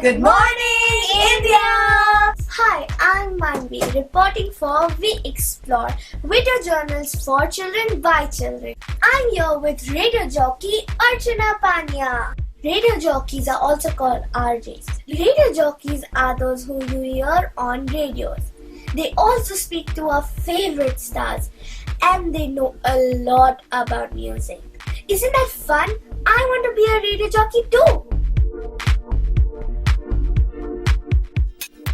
Good morning, India! Hi, I'm Manvi, reporting for We Explore, video journals for children by children. I'm here with radio jockey Archana Pania. Radio jockeys are also called RJs. Radio jockeys are those who you hear on radios. They also speak to our favorite stars and they know a lot about music. Isn't that fun? I want to be a radio jockey too.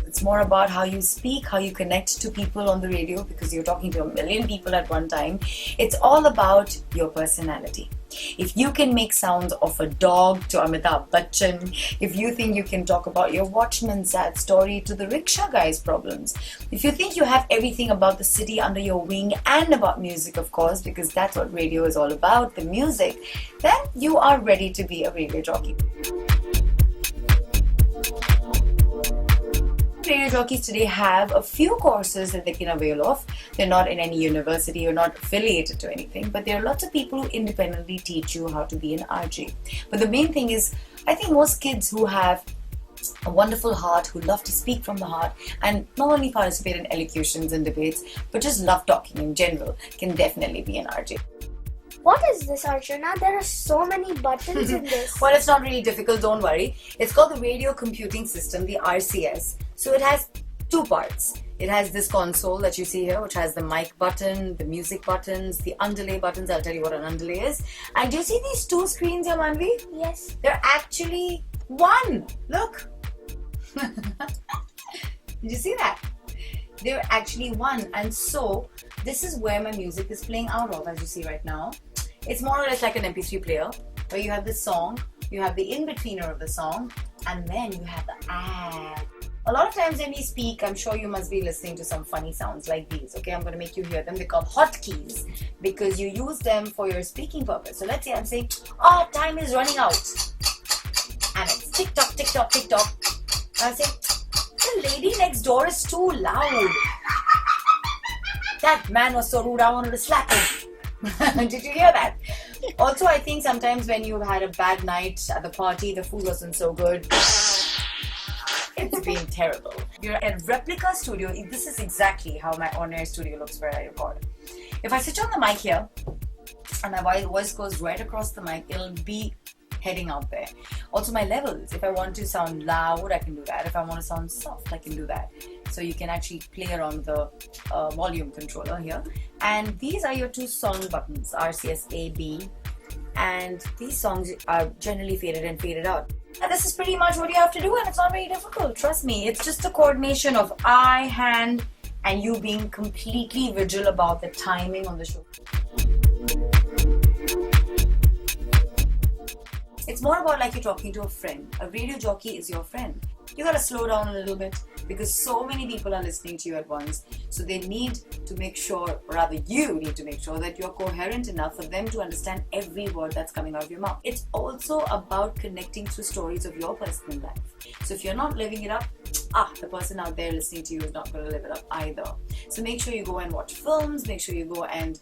It's more about how you speak, how you connect to people on the radio, because you're talking to a million people at one time. It's all about your personality. If you can make sounds of a dog to Amitabh Bachchan, if you think you can talk about your watchman's sad story to the rickshaw guy's problems, if you think you have everything about the city under your wing and about music, of course, because that's what radio is all about, the music, then you are ready to be a radio jockey. Radio jockeys today have a few courses that they can avail of. They're not in any university or not affiliated to anything, but there are lots of people who independently teach you how to be an RJ. But the main thing is, I think most kids who have a wonderful heart, who love to speak from the heart and not only participate in elocutions and debates, but just love talking in general, can definitely be an RJ. What is this, Archana? There are so many buttons in this. Well, it's not really difficult, don't worry. It's called the Radio Computing System, the RCS. So it has two parts. It has this console that you see here, which has the mic button, the music buttons, the underlay buttons. I'll tell you what an underlay is. And do you see these two screens here, Manvi? Yes. They're actually one. Look. Did you see that? They're actually one. And so this is where my music is playing out of, as you see right now. It's more or less like an MP3 player, where you have the song, you have the in-betweener of the song, and then you have the ad. A lot of times when we speak, I'm sure you must be listening to some funny sounds like these. Okay, I'm going to make you hear them. They're called hotkeys because you use them for your speaking purpose. So let's say I'm saying, oh, time is running out. And it's tick-tock, tick-tock, tick-tock. And I say, the lady next door is too loud. That man was so rude, I wanted to slap him. Did you hear that? Also, I think sometimes when you've had a bad night at the party, the food wasn't so good. It's been terrible. You're at a replica studio. This is exactly how my on-air studio looks where I record. If I switch on the mic here, and my voice goes right across the mic, it'll be heading out there. Also my levels, if I want to sound loud, I can do that. If I want to sound soft, I can do that. So you can actually play around the volume controller here. And these are your two song buttons, RCS A, B. And these songs are generally faded and faded out. And this is pretty much what you have to do, and it's not very difficult, trust me. It's just a coordination of eye, hand, and you being completely vigilant about the timing on the show. It's more about like you're talking to a friend. A radio jockey is your friend. You gotta slow down a little bit because so many people are listening to you at once. So they need to make sure, or rather you need to make sure that you're coherent enough for them to understand every word that's coming out of your mouth. It's also about connecting through stories of your personal life. So if you're not living it up, the person out there listening to you is not going to live it up either. So make sure you go and watch films, make sure you go and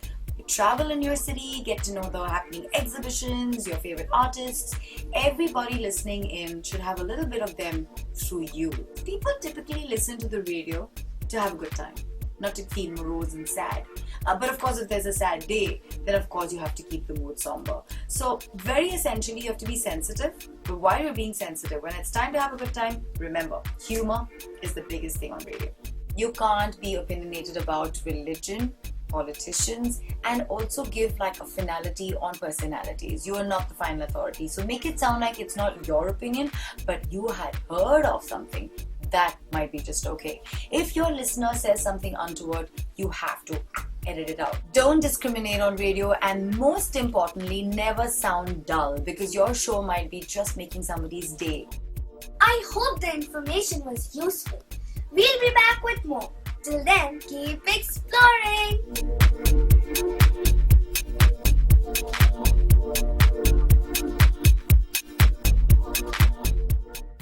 travel in your city, get to know the happening exhibitions, your favorite artists. Everybody listening in should have a little bit of them through you. People typically listen to the radio to have a good time, not to feel morose and sad. But of course, if there's a sad day, then of course you have to keep the mood somber. So very essentially, you have to be sensitive. But while you're being sensitive, when it's time to have a good time, remember, humor is the biggest thing on radio. You can't be opinionated about religion, politicians, and also give like a finality on personalities. You are not the final authority. So make it sound like it's not your opinion, but you had heard of something. That might be just okay. If your listener says something untoward, you have to edit it out. Don't discriminate on radio, and most importantly, never sound dull because your show might be just making somebody's day. I hope the information was useful. We'll be back with more. Till then, keep exploring!